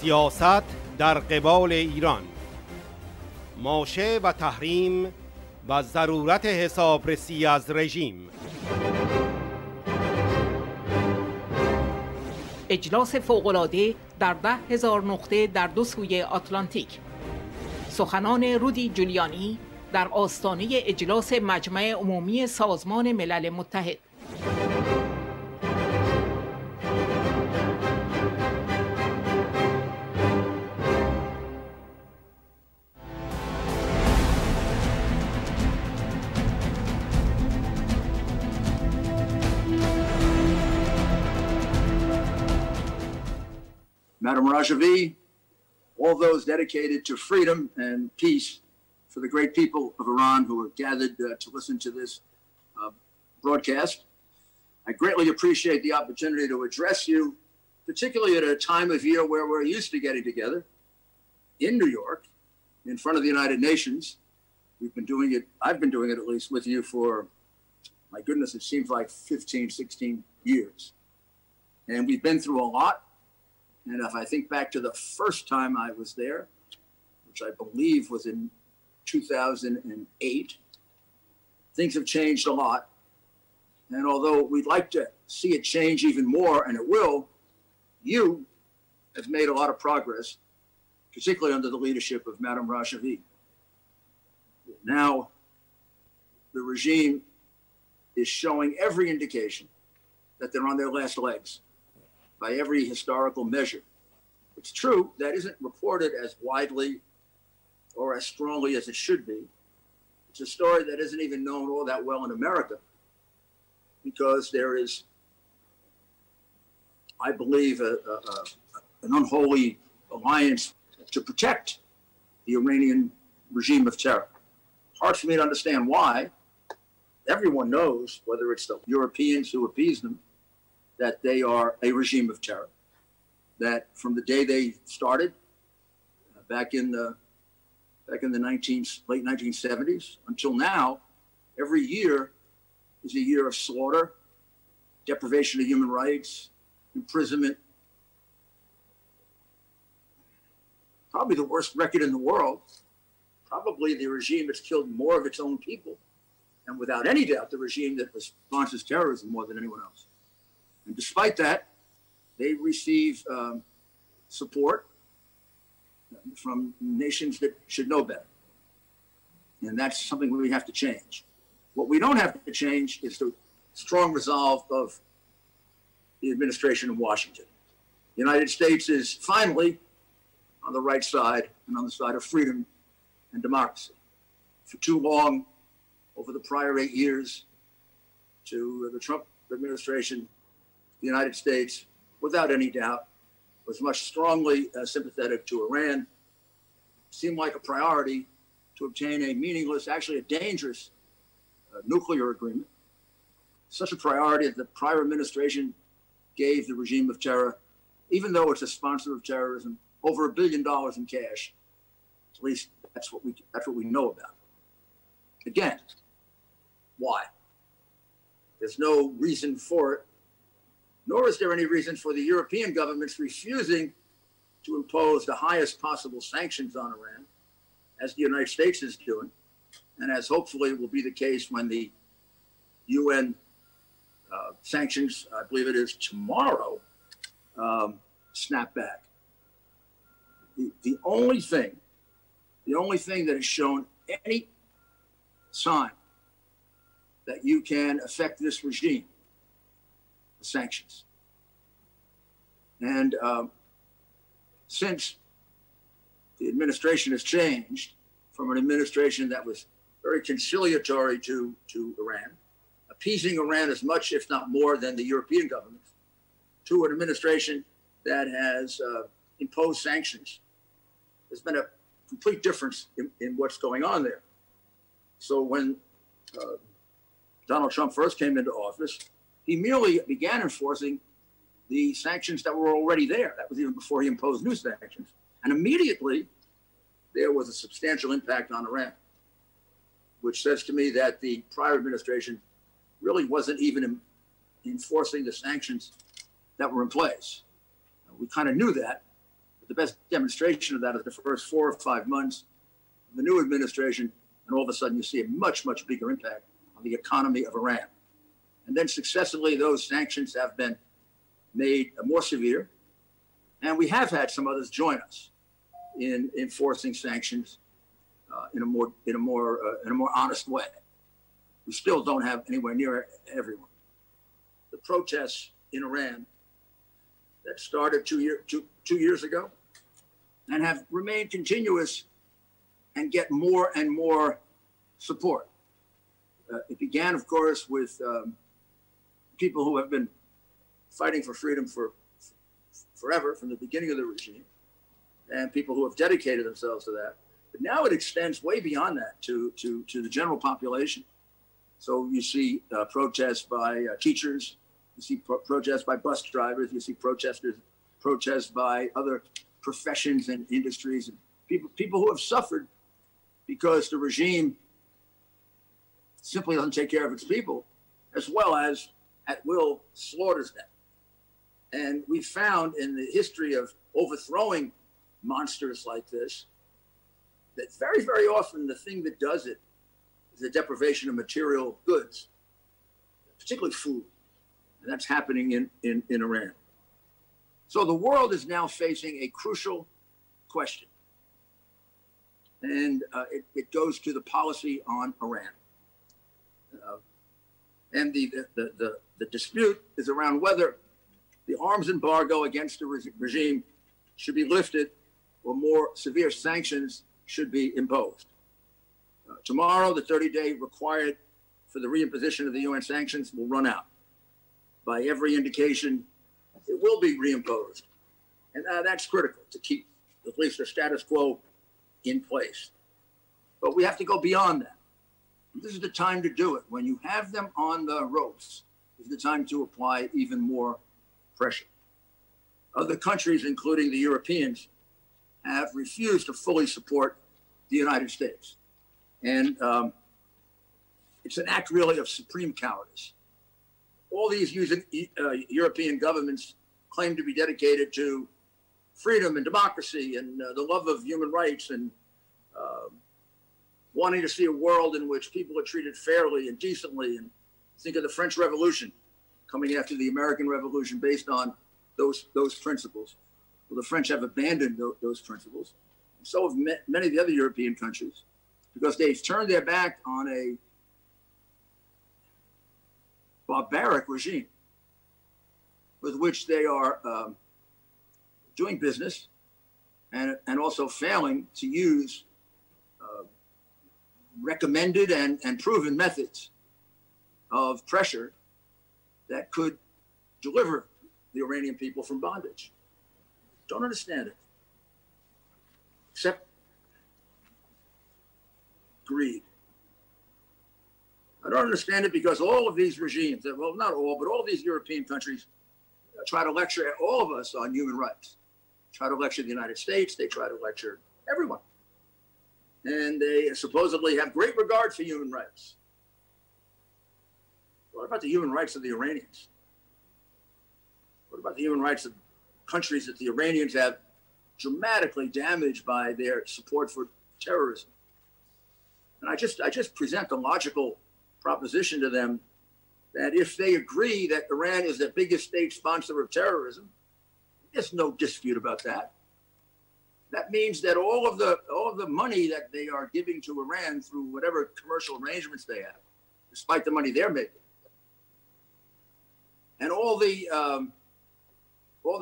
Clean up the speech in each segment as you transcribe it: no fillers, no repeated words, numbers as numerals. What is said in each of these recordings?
سیاست در قبال ایران، ماشه و تحریم و ضرورت حسابرسی از رژیم. اجلاس فوق‌العاده در 10,000 نقطه در دو سوی آتلانتیک. سخنان رودی جولیانی در آستانه اجلاس مجمع عمومی سازمان ملل متحد. Madam Rajvi, all those dedicated to freedom and peace, for the great people of Iran who are gathered to listen to this broadcast. I greatly appreciate the opportunity to address you, particularly at a time of year where we're used to getting together in New York, in front of the United Nations. We've been doing it, I've been doing it at least with you for, my goodness, it seems like 15, 16 years. And we've been through a lot. And if I think back to the first time I was there, which I believe was in 2008, things have changed a lot. And although we'd like to see it change even more, and it will, you have made a lot of progress, particularly under the leadership of Madam Rajvi. Now, the regime is showing every indication that they're on their last legs by every historical measure. It's true, that isn't reported as widely or as strongly as it should be. It's a story that isn't even known all that well in America because there is, I believe, an unholy alliance to protect the Iranian regime of terror. Hard for me to understand why. Everyone knows, whether it's the Europeans who appease them, that they are a regime of terror, that from the day they started back in the late 1970s until now, every year is a year of slaughter, deprivation of human rights, imprisonment. Probably the worst record in the world. Probably the regime that's killed more of its own people, and without any doubt, the regime that sponsors terrorism more than anyone else. And despite that, they receive support from nations that should know better. And that's something we have to change. What we don't have to change is the strong resolve of the administration in Washington. The United States is finally on the right side and on the side of freedom and democracy. For too long, over the prior 8 years to the Trump administration, the United States, without any doubt, was much strongly sympathetic to Iran. It seemed like a priority to obtain a meaningless, actually a dangerous nuclear agreement. Such a priority that the prior administration gave the regime of terror, even though it's a sponsor of terrorism, over $1 billion in cash. At least that's what we know about. Again, why? There's no reason for it. Nor is there any reason for the European governments refusing to impose the highest possible sanctions on Iran, as the United States is doing, and as hopefully will be the case when the UN sanctions, I believe it is tomorrow, snap back. The only thing that has shown any sign that you can affect this regime, sanctions. And since the administration has changed from an administration that was very conciliatory to Iran, appeasing Iran as much, if not more, than the European governments, to an administration that has imposed sanctions, there's been a complete difference in what's going on there. So when Donald Trump first came into office, he merely began enforcing the sanctions that were already there. That was even before he imposed new sanctions. And immediately, there was a substantial impact on Iran, which says to me that the prior administration really wasn't even enforcing the sanctions that were in place. We kind of knew that, but the best demonstration of that is the first 4 or 5 months of the new administration, and all of a sudden you see a much, much bigger impact on the economy of Iran. And then successively, those sanctions have been made more severe, and we have had some others join us in enforcing sanctions in a more honest way. We still don't have anywhere near everyone. The protests in Iran that started two years ago and have remained continuous and get more and more support. It began, of course, with people who have been fighting for freedom forever, from the beginning of the regime, and people who have dedicated themselves to that. But now it extends way beyond that to the general population. So you see protests by teachers, you see protests by bus drivers, you see protests by other professions and industries, and people who have suffered because the regime simply doesn't take care of its people, as well as at will slaughters them. And we found in the history of overthrowing monsters like this that very, very often the thing that does it is the deprivation of material goods, particularly food. And that's happening in Iran. So the world is now facing a crucial question. And it goes to the policy on Iran. And the dispute is around whether the arms embargo against the regime should be lifted or more severe sanctions should be imposed. Tomorrow, the 30-day required for the reimposition of the UN sanctions will run out. By every indication, it will be reimposed. And that's critical to keep at least the status quo in place. But we have to go beyond that. This is the time to do it. When you have them on the ropes, is the time to apply even more pressure. Other countries, including the Europeans, have refused to fully support the United States. And it's an act really of supreme cowardice. All these European governments claim to be dedicated to freedom and democracy and the love of human rights and wanting to see a world in which people are treated fairly and decently. And think of the French Revolution coming after the American Revolution based on those principles. Well, the French have abandoned those principles. And so have many of the other European countries, because they've turned their back on a barbaric regime with which they are doing business and also failing to use recommended and proven methods of pressure that could deliver the Iranian people from bondage. Don't understand it, except greed. I don't understand it because all of these regimes, well, not all, but all these European countries try to lecture all of us on human rights. Try to lecture the United States, they try to lecture everyone. And they supposedly have great regard for human rights. What about the human rights of the Iranians? What about the human rights of countries that the Iranians have dramatically damaged by their support for terrorism? And I just present the logical proposition to them that if they agree that Iran is the biggest state sponsor of terrorism, there's no dispute about that. That means that all of the money that they are giving to Iran through whatever commercial arrangements they have, despite the money they're making, and all the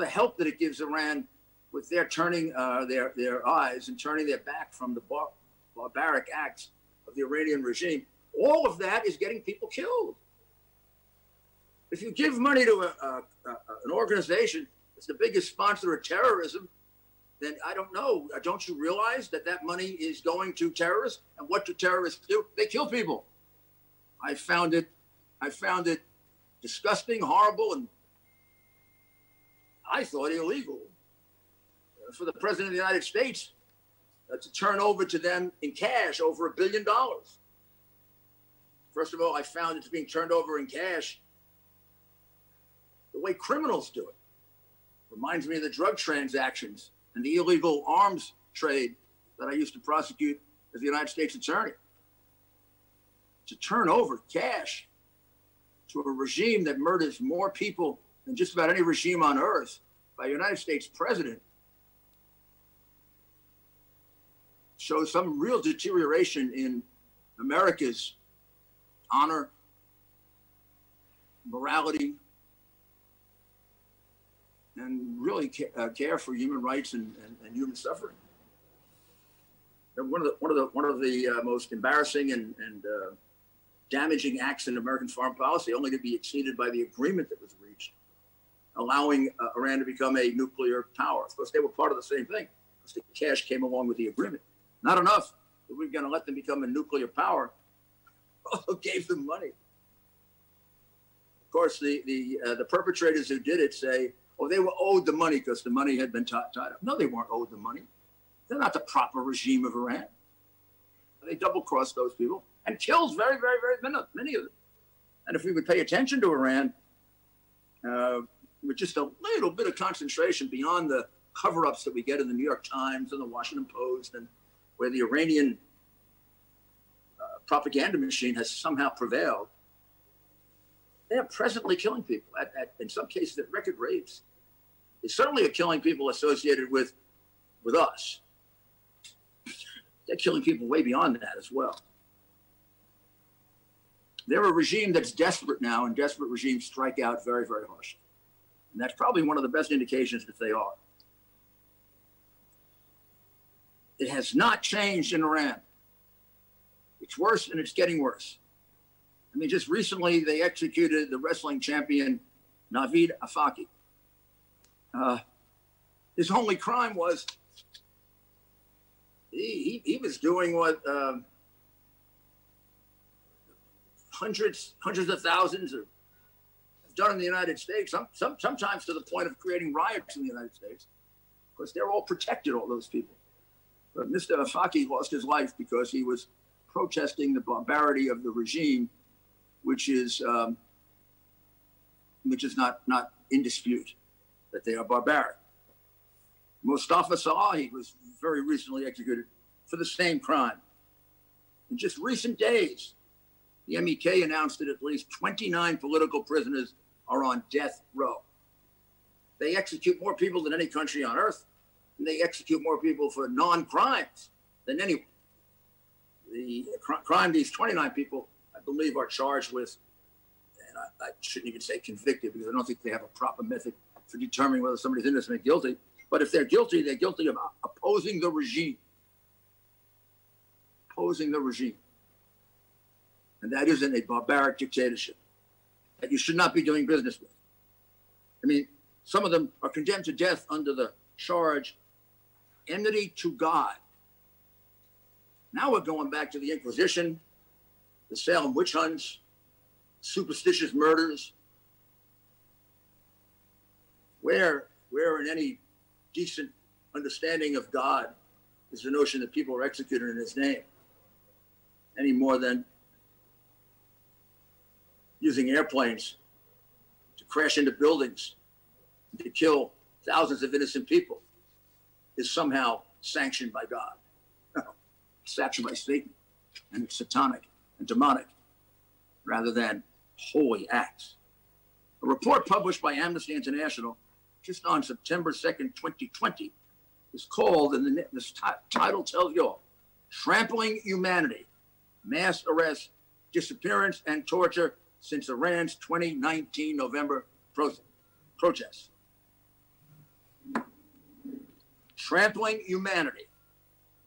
help that it gives Iran with their turning their eyes and turning their back from the barbaric acts of the Iranian regime, all of that is getting people killed. If you give money to an organization that's the biggest sponsor of terrorism, then I don't know. Don't you realize that that money is going to terrorists? And what do terrorists do? They kill people. I found it disgusting, horrible, and I thought illegal for the President of the United States to turn over to them in cash over $1 billion. First of all, I found it's being turned over in cash the way criminals do it. Reminds me of the drug transactions and the illegal arms trade that I used to prosecute as the United States attorney. To turn over cash to a regime that murders more people than just about any regime on earth by a United States president shows some real deterioration in America's honor, morality, and really care for human rights and human suffering. One of the most embarrassing and damaging acts in American foreign policy, only to be exceeded by the agreement that was reached, allowing Iran to become a nuclear power. Of course, they were part of the same thing, because the cash came along with the agreement. Not enough that we're going to let them become a nuclear power. Also gave them money. Of course, the perpetrators who did it say, oh, they were owed the money because the money had been tied up. No, they weren't owed the money. They're not the proper regime of Iran. They double-crossed those people and killed very, very, very many of them. And if we would pay attention to Iran, with just a little bit of concentration beyond the cover-ups that we get in the New York Times and the Washington Post, and where the Iranian propaganda machine has somehow prevailed, they are presently killing people, in some cases at record rates. They certainly are killing people associated with us. They're killing people way beyond that as well. They're a regime that's desperate now, and desperate regimes strike out very, very harshly. And that's probably one of the best indications that they are. It has not changed in Iran. It's worse, and it's getting worse. I mean, just recently, they executed the wrestling champion, Navid Afaki. His only crime was he was doing what hundreds of thousands have done in the United States, sometimes to the point of creating riots in the United States. Of course, they're all protected, all those people. But Mr. Afaki lost his life because he was protesting the barbarity of the regime, which is not in dispute, that they are barbaric. Mustafa Salahi was very recently executed for the same crime. In just recent days, the MEK announced that at least 29 political prisoners are on death row. They execute more people than any country on earth, and they execute more people for non-crimes than anyone. The crime these 29 people, I believe, are charged with, and I shouldn't even say convicted, because I don't think they have a proper method for determining whether somebody's innocent or guilty. But if they're guilty of opposing the regime. Opposing the regime. And that isn't a barbaric dictatorship that you should not be doing business with. I mean, some of them are condemned to death under the charge, enmity to God. Now we're going back to the Inquisition, the Salem witch hunts, superstitious murders. Where in any decent understanding of God is the notion that people are executed in his name, any more than using airplanes to crash into buildings, to kill thousands of innocent people is somehow sanctioned by God. No, it's sanctioned by Satan, and it's satanic and demonic rather than holy acts. A report published by Amnesty International just on September 2nd, 2020 is called, and the title tells you all, Trampling Humanity, Mass Arrest, Disappearance, and Torture since Iran's 2019 November protests. Trampling humanity,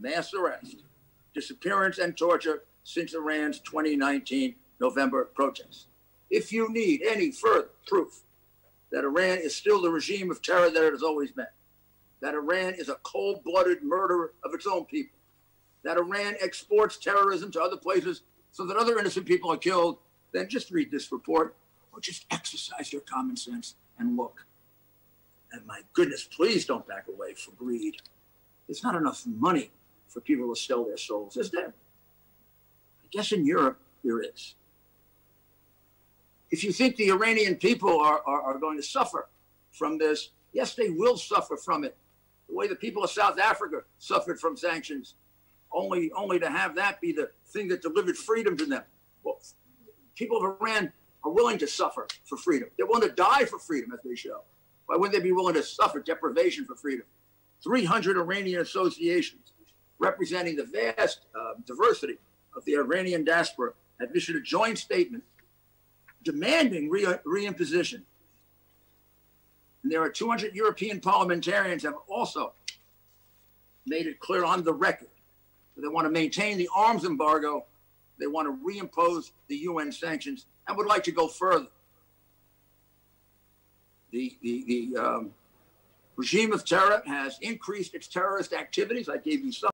mass arrest, disappearance, and torture since Iran's 2019 November protests. If you need any further proof that Iran is still the regime of terror that it has always been, that Iran is a cold-blooded murderer of its own people, that Iran exports terrorism to other places so that other innocent people are killed, then just read this report or just exercise your common sense and look. And my goodness, please don't back away for greed. There's not enough money for people to sell their souls, is there? I guess in Europe, there is. If you think the Iranian people are going to suffer from this, yes, they will suffer from it The way the people of South Africa suffered from sanctions, only to have that be the thing that delivered freedom to them. Well, people of Iran are willing to suffer for freedom. They're willing to die for freedom, as they show. Why wouldn't they be willing to suffer deprivation for freedom? 300 Iranian associations representing the vast diversity of the Iranian diaspora have issued a joint statement demanding reimposition. And there are 200 European parliamentarians have also made it clear on the record that they want to maintain the arms embargo, they want to reimpose the UN sanctions, and would like to go further. The regime of terror has increased its terrorist activities. I gave you some.